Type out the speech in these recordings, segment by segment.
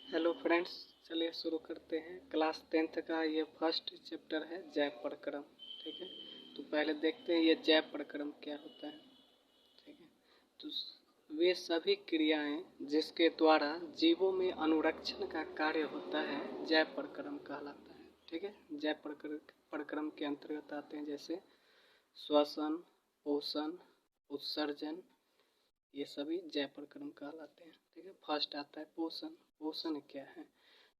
Hello friends, चलिए शुरू करते हैं। क्लास 10th का ये फर्स्ट चैप्टर है जैव प्रक्रम। ठीक है, तो पहले देखते हैं ये जैव प्रक्रम क्या होता है। ठीक है, तो वे सभी क्रियाएं जिसके द्वारा जीवों में अनुरक्षण का कार्य होता है जैव प्रक्रम कहलाता है। ठीक है, जैव प्रक्रम के अंतर्गत आते हैं जैसे श्वसन, पोषण, उत्सर्जन, ये सभी जैव प्रक्रम कहलाते हैं। ठीक है, फर्स्ट आता है पोषण। पोषण क्या है?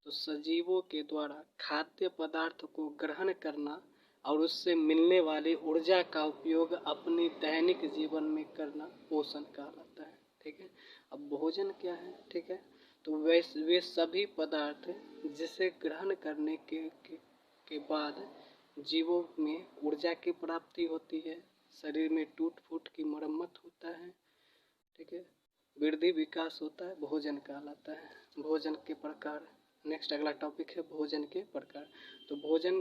तो सजीवों के द्वारा खाद्य पदार्थ को ग्रहण करना और उससे मिलने वाली ऊर्जा का उपयोग अपनी दैनिक जीवन में करना पोषण कहलाता है। ठीक है, अब भोजन क्या है? ठीक है, तो वे सभी पदार्थ जिसे ग्रहण करने के बाद जीवों में ऊर्जा की प्राप्ति होती है, शरीर में टूट फूट की मरम्मत होता है। ठीक है, वृद्धि विकास होता है, भोजन कहलाता है। भोजन के प्रकार, नेक्स्ट अगला टॉपिक है भोजन के प्रकार। तो भोजन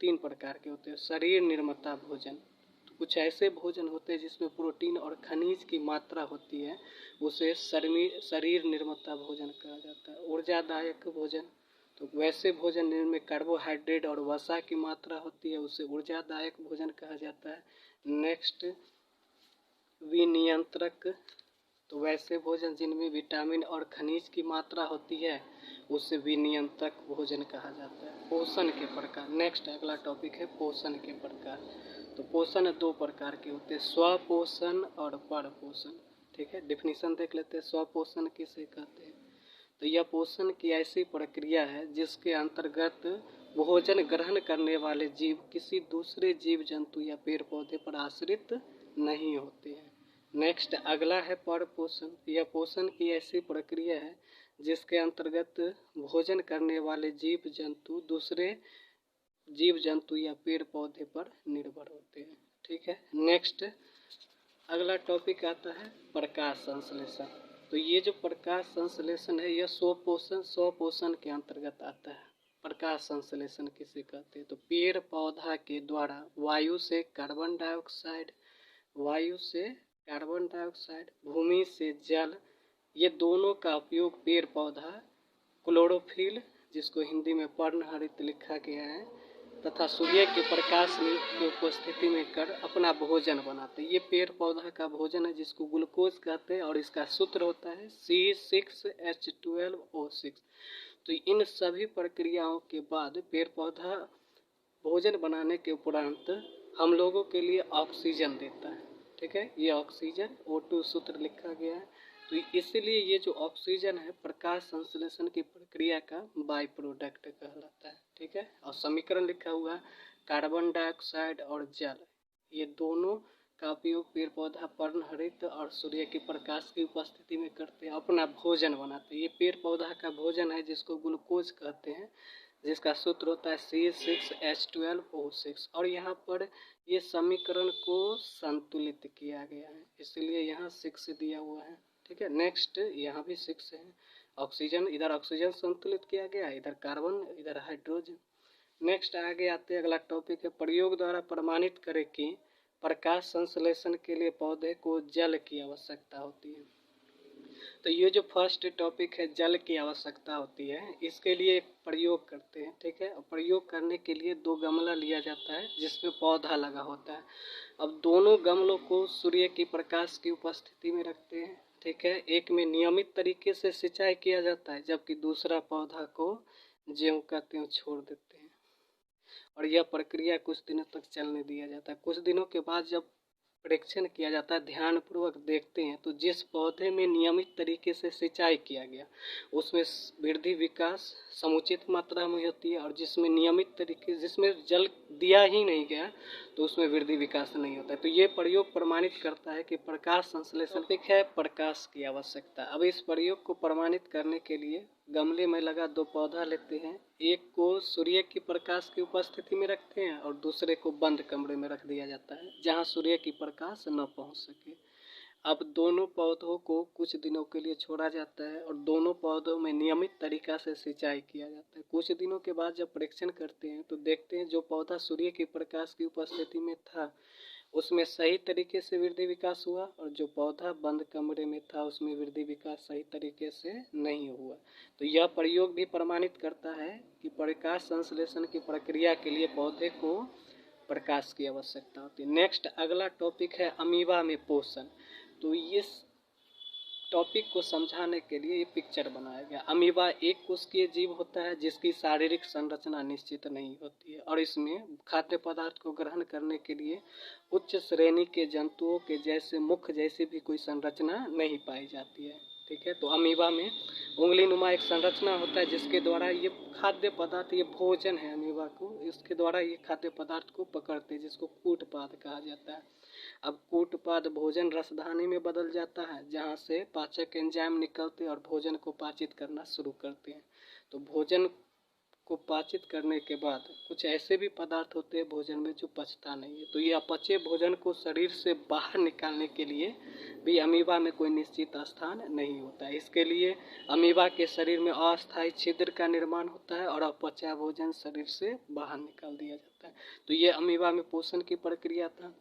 3 प्रकार के होते हैं। शरीर निर्माता भोजन, तो कुछ ऐसे भोजन होते हैं जिसमें प्रोटीन और खनिज की मात्रा होती है, उसे शरीर निर्माता भोजन कहा जाता है। ऊर्जादायक भोजन, तो वैसे भोजन जिनमें कार्बोहाइड्रेट और वसा की मात्रा होती है उसे ऊर्जादायक भोजन कहा जाता है। नेक्स्ट विनियंत्रक, तो वैसे भोजन जिनमें विटामिन और खनिज की मात्रा होती है उसे विनियंत्रक भोजन कहा जाता है। पोषण के प्रकार, नेक्स्ट अगला टॉपिक है पोषण के प्रकार। तो पोषण 2 प्रकार के होते हैं, स्वपोषण और पर पोषण। ठीक है, डिफिनीशन देख लेते हैं स्वपोषण किसे कहते हैं। तो यह पोषण की ऐसी प्रक्रिया है जिसके अंतर्गत भोजन ग्रहण करने वाले जीव किसी दूसरे जीव जंतु या पेड़ पौधे पर आश्रित नहीं होते हैं। नेक्स्ट अगला है पर पोषण। यह पोषण की ऐसी प्रक्रिया है जिसके अंतर्गत भोजन करने वाले जीव जंतु दूसरे जीव जंतु या पेड़ पौधे पर निर्भर होते हैं। ठीक है, नेक्स्ट अगला टॉपिक आता है प्रकाश संश्लेषण। तो ये जो प्रकाश संश्लेषण है यह स्वपोषण के अंतर्गत आता है। प्रकाश संश्लेषण किसे कहते हैं? तो पेड़ पौधा के द्वारा वायु से कार्बन डाइऑक्साइड, भूमि से जल, ये दोनों का उपयोग पेड़ पौधा क्लोरोफिल, जिसको हिंदी में पर्णहरित लिखा गया है, तथा सूर्य के प्रकाश की उपस्थिति में कर अपना भोजन बनाते हैं। ये पेड़ पौधा का भोजन है जिसको ग्लूकोज कहते हैं और इसका सूत्र होता है C6H12O6। तो इन सभी प्रक्रियाओं के बाद पेड़ पौधा भोजन बनाने के उपरांत हम लोगों के लिए ऑक्सीजन देता है। ठीक है, ये ऑक्सीजन O2 सूत्र लिखा गया है। तो इसलिए ये जो ऑक्सीजन है प्रकाश संश्लेषण की प्रक्रिया का बाई प्रोडक्ट कहलाता है। ठीक है, और समीकरण लिखा हुआ है कार्बन डाइऑक्साइड और जल, ये दोनों का उपयोग पेड़ पौधा पर्णहरित और सूर्य के प्रकाश की उपस्थिति में करते हैं, अपना भोजन बनाते हैं। ये पेड़ पौधा का भोजन है जिसको ग्लूकोज कहते हैं, जिसका सूत्र होता है C6H12O6। और यहाँ पर ये समीकरण को संतुलित किया गया है, इसलिए यहाँ 6 दिया हुआ है। ठीक है, नेक्स्ट यहाँ भी 6 है। ऑक्सीजन, इधर ऑक्सीजन संतुलित किया गया, इधर कार्बन, इधर हाइड्रोजन। नेक्स्ट आगे आते अगला टॉपिक है प्रयोग द्वारा प्रमाणित करें कि प्रकाश संश्लेषण के लिए पौधे को जल की आवश्यकता होती है। तो ये जो फर्स्ट टॉपिक है जल की आवश्यकता होती है, इसके लिए एक प्रयोग करते हैं। ठीक है, और प्रयोग करने के लिए 2 गमला लिया जाता है जिसमें पौधा लगा होता है। अब दोनों गमलों को सूर्य की प्रकाश की उपस्थिति में रखते हैं। ठीक है, एक में नियमित तरीके से सिंचाई किया जाता है जबकि दूसरा पौधा को ज्यों का त्यों छोड़ देते हैं, और यह प्रक्रिया कुछ दिनों तक चलने दिया जाता है। कुछ दिनों के बाद जब परीक्षण किया जाता है, ध्यानपूर्वक देखते हैं, तो जिस पौधे में नियमित तरीके से सिंचाई किया गया उसमें वृद्धि विकास समुचित मात्रा में होती है, और जिसमें जल दिया ही नहीं गया तो उसमें वृद्धि विकास नहीं होता है। तो ये प्रयोग प्रमाणित करता है कि प्रकाश संश्लेषण है प्रकाश की आवश्यकता। अब इस प्रयोग को प्रमाणित करने के लिए गमले में लगा 2 पौधा लेते हैं, एक को सूर्य की प्रकाश की उपस्थिति में रखते हैं और दूसरे को बंद कमरे में रख दिया जाता है जहां सूर्य की प्रकाश न पहुंच सके। अब दोनों पौधों को कुछ दिनों के लिए छोड़ा जाता है और दोनों पौधों में नियमित तरीका से सिंचाई किया जाता है। कुछ दिनों के बाद जब परीक्षण करते हैं तो देखते हैं जो पौधा सूर्य की प्रकाश की उपस्थिति में था उसमें सही तरीके से वृद्धि विकास हुआ, और जो पौधा बंद कमरे में था उसमें वृद्धि विकास सही तरीके से नहीं हुआ। तो यह प्रयोग भी प्रमाणित करता है कि प्रकाश संश्लेषण की प्रक्रिया के लिए पौधे को प्रकाश की आवश्यकता होती है। नेक्स्ट अगला टॉपिक है अमीबा में पोषण। तो इस टॉपिक को समझाने के लिए ये पिक्चर बनाया गया। अमीबा एक कोशिकीय जीव होता है जिसकी शारीरिक संरचना निश्चित नहीं होती है, और इसमें खाद्य पदार्थ को ग्रहण करने के लिए उच्च श्रेणी के जंतुओं के जैसे मुख जैसी भी कोई संरचना नहीं पाई जाती है। ठीक है, तो अमीबा में उंगली नुमा एक संरचना होता है जिसके द्वारा ये खाद्य पदार्थ, ये भोजन है अमीबा को, इसके द्वारा ये खाद्य पदार्थ को पकड़ते हैं, जिसको कूटपाद कहा जाता है। अब कूटपाद भोजन रसधानी में बदल जाता है, जहाँ से पाचक एंजाइम निकलते और भोजन को पाचित करना शुरू करते हैं। तो भोजन को पाचित करने के बाद कुछ ऐसे भी पदार्थ होते हैं भोजन में जो पचता नहीं है। तो ये अपचे भोजन को शरीर से बाहर निकालने के लिए भी अमीबा में कोई निश्चित स्थान नहीं होता है। इसके लिए अमीबा के शरीर में अस्थायी छिद्र का निर्माण होता है और अपचा भोजन शरीर से बाहर निकाल दिया जाता है। तो ये अमीबा में पोषण की प्रक्रिया था,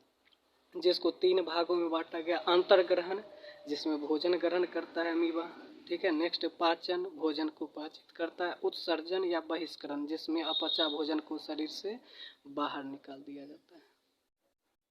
जिसको 3 भागों में बांटा गया। अंतर्ग्रहण, जिसमें भोजन ग्रहण करता है अमीबा। ठीक है, नेक्स्ट पाचन, भोजन को पाचित करता है। उत्सर्जन या बहिष्करण, जिसमें अपचा भोजन को शरीर से बाहर निकाल दिया जाता है।